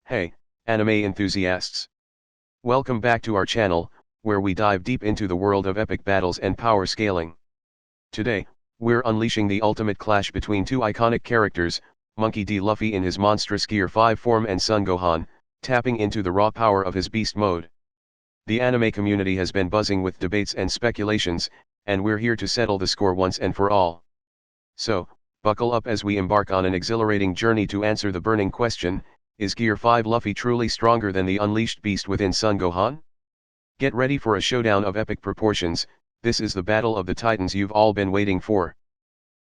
Hey, anime enthusiasts! Welcome back to our channel, where we dive deep into the world of epic battles and power scaling. Today, we're unleashing the ultimate clash between two iconic characters, Monkey D. Luffy in his monstrous Gear 5 form and Son Gohan, tapping into the raw power of his beast mode. The anime community has been buzzing with debates and speculations, and we're here to settle the score once and for all. So, buckle up as we embark on an exhilarating journey to answer the burning question: is Gear 5 Luffy truly stronger than the unleashed beast within Son Gohan? Get ready for a showdown of epic proportions. This is the battle of the titans you've all been waiting for.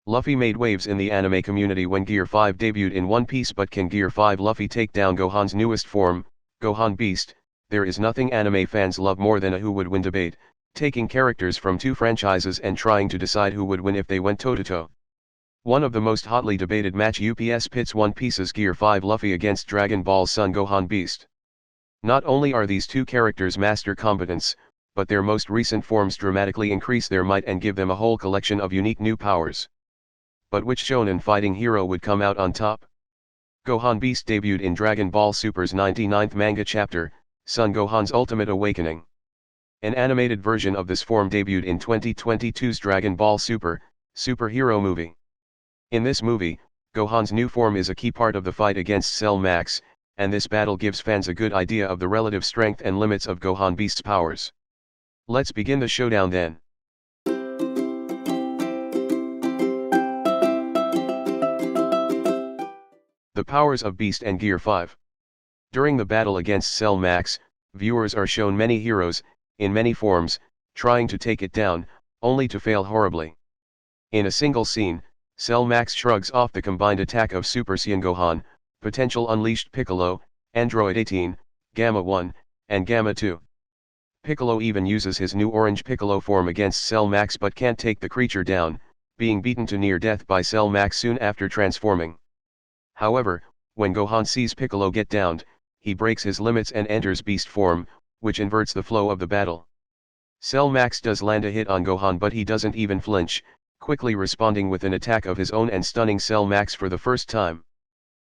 Luffy made waves in the anime community when Gear 5 debuted in One Piece, but can Gear 5 Luffy take down Gohan's newest form, Gohan Beast? There is nothing anime fans love more than a who would win debate, taking characters from two franchises and trying to decide who would win if they went toe-to-toe. One of the most hotly debated match-ups pits One Piece's Gear 5 Luffy against Dragon Ball's Son Gohan Beast. Not only are these two characters master combatants, but their most recent forms dramatically increase their might and give them a whole collection of unique new powers. But which shonen fighting hero would come out on top? Gohan Beast debuted in Dragon Ball Super's 99th manga chapter, Son Gohan's Ultimate Awakening. An animated version of this form debuted in 2022's Dragon Ball Super, superhero movie. In this movie, Gohan's new form is a key part of the fight against Cell Max, and this battle gives fans a good idea of the relative strength and limits of Gohan Beast's powers. Let's begin the showdown then. The powers of Beast and Gear 5. During the battle against Cell Max, viewers are shown many heroes, in many forms, trying to take it down, only to fail horribly. In a single scene, Cell Max shrugs off the combined attack of Super Saiyan Gohan, Potential Unleashed Piccolo, Android 18, Gamma 1, and Gamma 2. Piccolo even uses his new Orange Piccolo form against Cell Max but can't take the creature down, being beaten to near death by Cell Max soon after transforming. However, when Gohan sees Piccolo get downed, he breaks his limits and enters Beast form, which inverts the flow of the battle. Cell Max does land a hit on Gohan, but he doesn't even flinch, quickly responding with an attack of his own and stunning Cell Max for the first time.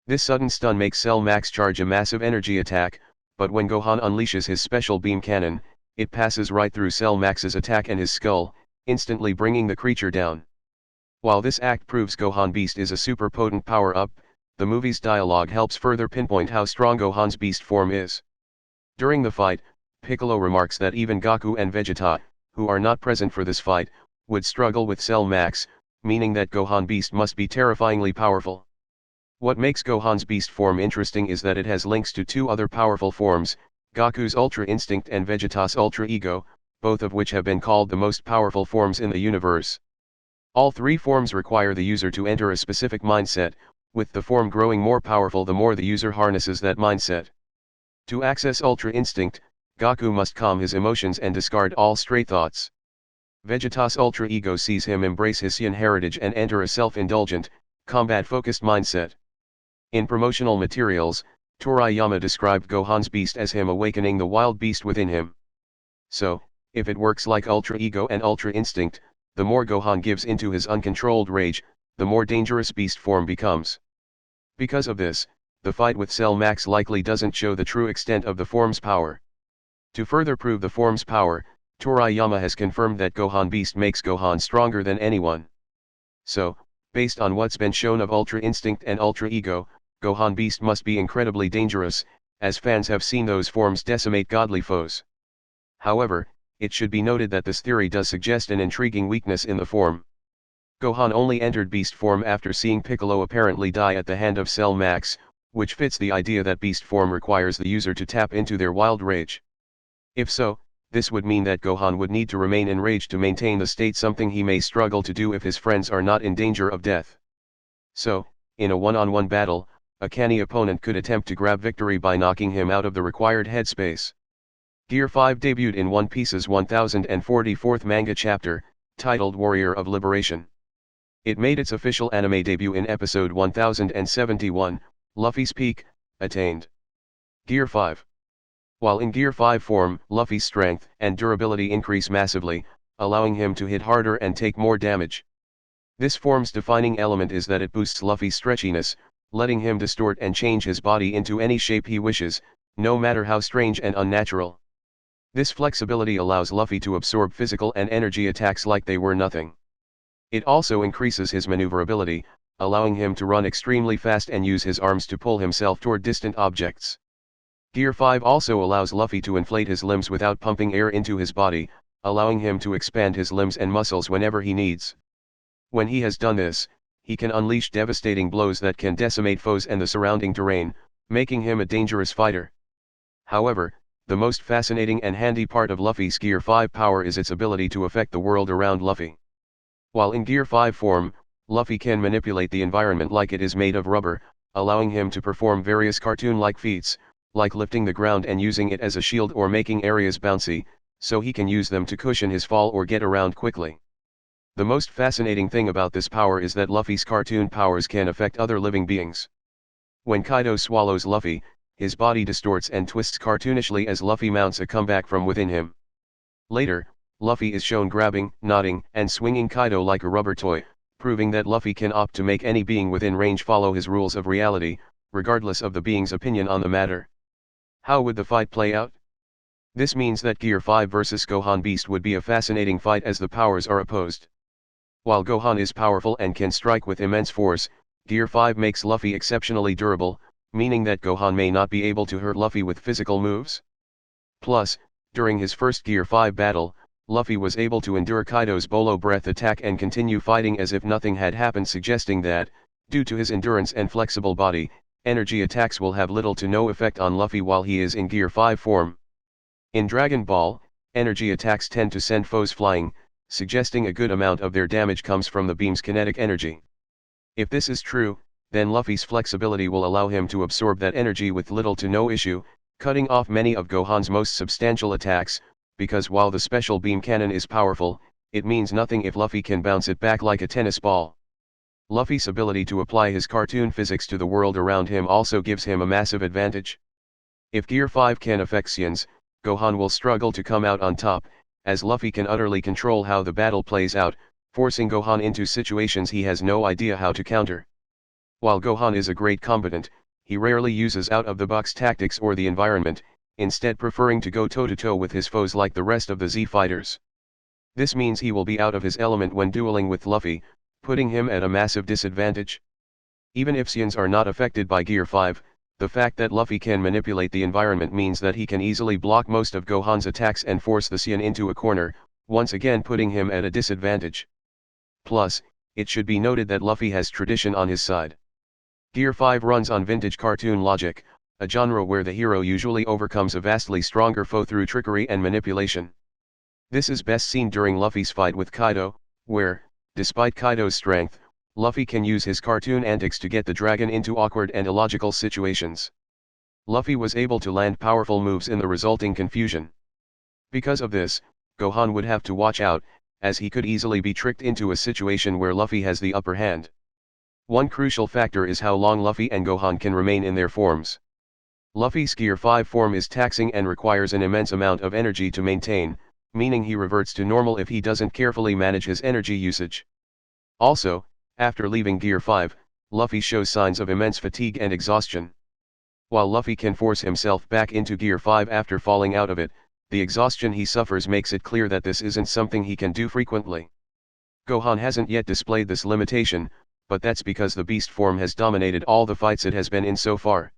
This sudden stun makes Cell Max charge a massive energy attack, but when Gohan unleashes his special beam cannon, it passes right through Cell Max's attack and his skull, instantly bringing the creature down. While this act proves Gohan Beast is a super potent power-up, the movie's dialogue helps further pinpoint how strong Gohan's Beast form is. During the fight, Piccolo remarks that even Goku and Vegeta, who are not present for this fight, would struggle with Cell Max, meaning that Gohan Beast must be terrifyingly powerful. What makes Gohan's Beast form interesting is that it has links to two other powerful forms, Goku's Ultra Instinct and Vegeta's Ultra Ego, both of which have been called the most powerful forms in the universe. All three forms require the user to enter a specific mindset, with the form growing more powerful the more the user harnesses that mindset. To access Ultra Instinct, Goku must calm his emotions and discard all stray thoughts. Vegeta's Ultra Ego sees him embrace his Saiyan heritage and enter a self-indulgent, combat-focused mindset. In promotional materials, Toriyama described Gohan's Beast as him awakening the wild beast within him. So, if it works like Ultra Ego and Ultra Instinct, the more Gohan gives into his uncontrolled rage, the more dangerous Beast form becomes. Because of this, the fight with Cell Max likely doesn't show the true extent of the form's power. To further prove the form's power, Toriyama has confirmed that Gohan Beast makes Gohan stronger than anyone. So, based on what's been shown of Ultra Instinct and Ultra Ego, Gohan Beast must be incredibly dangerous, as fans have seen those forms decimate godly foes. However, it should be noted that this theory does suggest an intriguing weakness in the form. Gohan only entered Beast form after seeing Piccolo apparently die at the hand of Cell Max, which fits the idea that Beast form requires the user to tap into their wild rage. If so, this would mean that Gohan would need to remain enraged to maintain the state, something he may struggle to do if his friends are not in danger of death. So, in a one-on-one battle, a canny opponent could attempt to grab victory by knocking him out of the required headspace. Gear 5 debuted in One Piece's 1044th manga chapter, titled Warrior of Liberation. It made its official anime debut in episode 1071, Luffy's Peak, attained. Gear 5. While in Gear 5 form, Luffy's strength and durability increase massively, allowing him to hit harder and take more damage. This form's defining element is that it boosts Luffy's stretchiness, letting him distort and change his body into any shape he wishes, no matter how strange and unnatural. This flexibility allows Luffy to absorb physical and energy attacks like they were nothing. It also increases his maneuverability, allowing him to run extremely fast and use his arms to pull himself toward distant objects. Gear 5 also allows Luffy to inflate his limbs without pumping air into his body, allowing him to expand his limbs and muscles whenever he needs. When he has done this, he can unleash devastating blows that can decimate foes and the surrounding terrain, making him a dangerous fighter. However, the most fascinating and handy part of Luffy's Gear 5 power is its ability to affect the world around Luffy. While in Gear 5 form, Luffy can manipulate the environment like it is made of rubber, allowing him to perform various cartoon-like feats, like lifting the ground and using it as a shield or making areas bouncy, so he can use them to cushion his fall or get around quickly. The most fascinating thing about this power is that Luffy's cartoon powers can affect other living beings. When Kaido swallows Luffy, his body distorts and twists cartoonishly as Luffy mounts a comeback from within him. Later, Luffy is shown grabbing, nodding, and swinging Kaido like a rubber toy, proving that Luffy can opt to make any being within range follow his rules of reality, regardless of the being's opinion on the matter. How would the fight play out? This means that Gear 5 vs Gohan Beast would be a fascinating fight as the powers are opposed. While Gohan is powerful and can strike with immense force, Gear 5 makes Luffy exceptionally durable, meaning that Gohan may not be able to hurt Luffy with physical moves. Plus, during his first Gear 5 battle, Luffy was able to endure Kaido's Bolo Breath attack and continue fighting as if nothing had happened, suggesting that, due to his endurance and flexible body, energy attacks will have little to no effect on Luffy while he is in Gear 5 form. In Dragon Ball, energy attacks tend to send foes flying, suggesting a good amount of their damage comes from the beam's kinetic energy. If this is true, then Luffy's flexibility will allow him to absorb that energy with little to no issue, cutting off many of Gohan's most substantial attacks, because while the special beam cannon is powerful, it means nothing if Luffy can bounce it back like a tennis ball. Luffy's ability to apply his cartoon physics to the world around him also gives him a massive advantage. If Gear 5 can affect Saiyans, Gohan will struggle to come out on top, as Luffy can utterly control how the battle plays out, forcing Gohan into situations he has no idea how to counter. While Gohan is a great combatant, he rarely uses out-of-the-box tactics or the environment, instead preferring to go toe-to-toe with his foes like the rest of the Z fighters. This means he will be out of his element when dueling with Luffy, putting him at a massive disadvantage. Even if Saiyans are not affected by Gear 5, the fact that Luffy can manipulate the environment means that he can easily block most of Gohan's attacks and force the Saiyan into a corner, once again putting him at a disadvantage. Plus, it should be noted that Luffy has tradition on his side. Gear 5 runs on vintage cartoon logic, a genre where the hero usually overcomes a vastly stronger foe through trickery and manipulation. This is best seen during Luffy's fight with Kaido, where, despite Kaido's strength, Luffy can use his cartoon antics to get the dragon into awkward and illogical situations. Luffy was able to land powerful moves in the resulting confusion. Because of this, Gohan would have to watch out, as he could easily be tricked into a situation where Luffy has the upper hand. One crucial factor is how long Luffy and Gohan can remain in their forms. Luffy's Gear 5 form is taxing and requires an immense amount of energy to maintain, meaning he reverts to normal if he doesn't carefully manage his energy usage. Also, after leaving Gear 5, Luffy shows signs of immense fatigue and exhaustion. While Luffy can force himself back into Gear 5 after falling out of it, the exhaustion he suffers makes it clear that this isn't something he can do frequently. Gohan hasn't yet displayed this limitation, but that's because the beast form has dominated all the fights it has been in so far.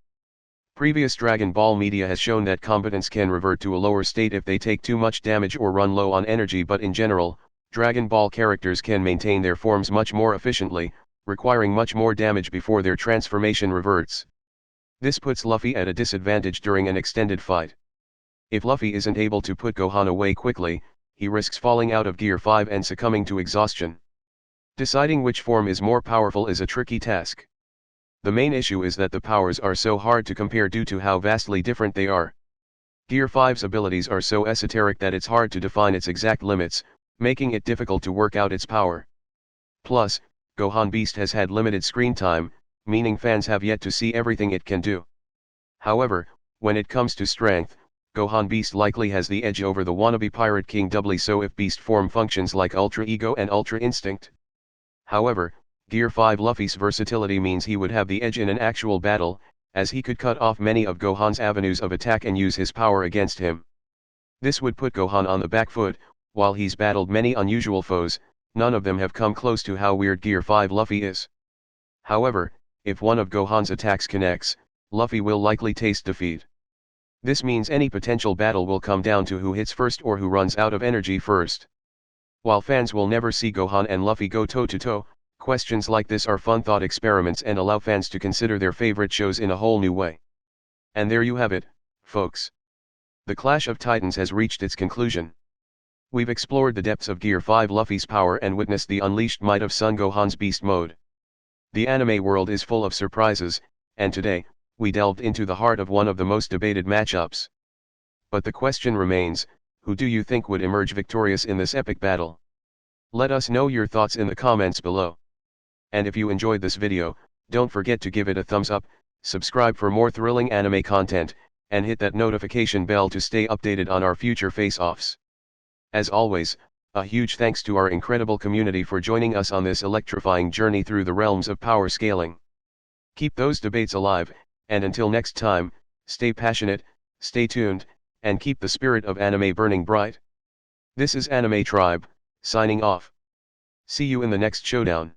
Previous Dragon Ball media has shown that combatants can revert to a lower state if they take too much damage or run low on energy, but in general, Dragon Ball characters can maintain their forms much more efficiently, requiring much more damage before their transformation reverts. This puts Luffy at a disadvantage during an extended fight. If Luffy isn't able to put Gohan away quickly, he risks falling out of Gear 5 and succumbing to exhaustion. Deciding which form is more powerful is a tricky task. The main issue is that the powers are so hard to compare due to how vastly different they are. Gear 5's abilities are so esoteric that it's hard to define its exact limits, making it difficult to work out its power. Plus, Gohan Beast has had limited screen time, meaning fans have yet to see everything it can do. However, when it comes to strength, Gohan Beast likely has the edge over the wannabe Pirate King, doubly so if Beast form functions like Ultra Ego and Ultra Instinct. However, Gear 5 Luffy's versatility means he would have the edge in an actual battle, as he could cut off many of Gohan's avenues of attack and use his power against him. This would put Gohan on the back foot. While he's battled many unusual foes, none of them have come close to how weird Gear 5 Luffy is. However, if one of Gohan's attacks connects, Luffy will likely taste defeat. This means any potential battle will come down to who hits first or who runs out of energy first. While fans will never see Gohan and Luffy go toe-to-toe, questions like this are fun thought experiments and allow fans to consider their favorite shows in a whole new way. And there you have it, folks. The Clash of Titans has reached its conclusion. We've explored the depths of Gear 5 Luffy's power and witnessed the unleashed might of Son Gohan's beast mode. The anime world is full of surprises, and today, we delved into the heart of one of the most debated matchups. But the question remains, who do you think would emerge victorious in this epic battle? Let us know your thoughts in the comments below. And if you enjoyed this video, don't forget to give it a thumbs up, subscribe for more thrilling anime content, and hit that notification bell to stay updated on our future face-offs. As always, a huge thanks to our incredible community for joining us on this electrifying journey through the realms of power scaling. Keep those debates alive, and until next time, stay passionate, stay tuned, and keep the spirit of anime burning bright. This is Anime Tribe, signing off. See you in the next showdown.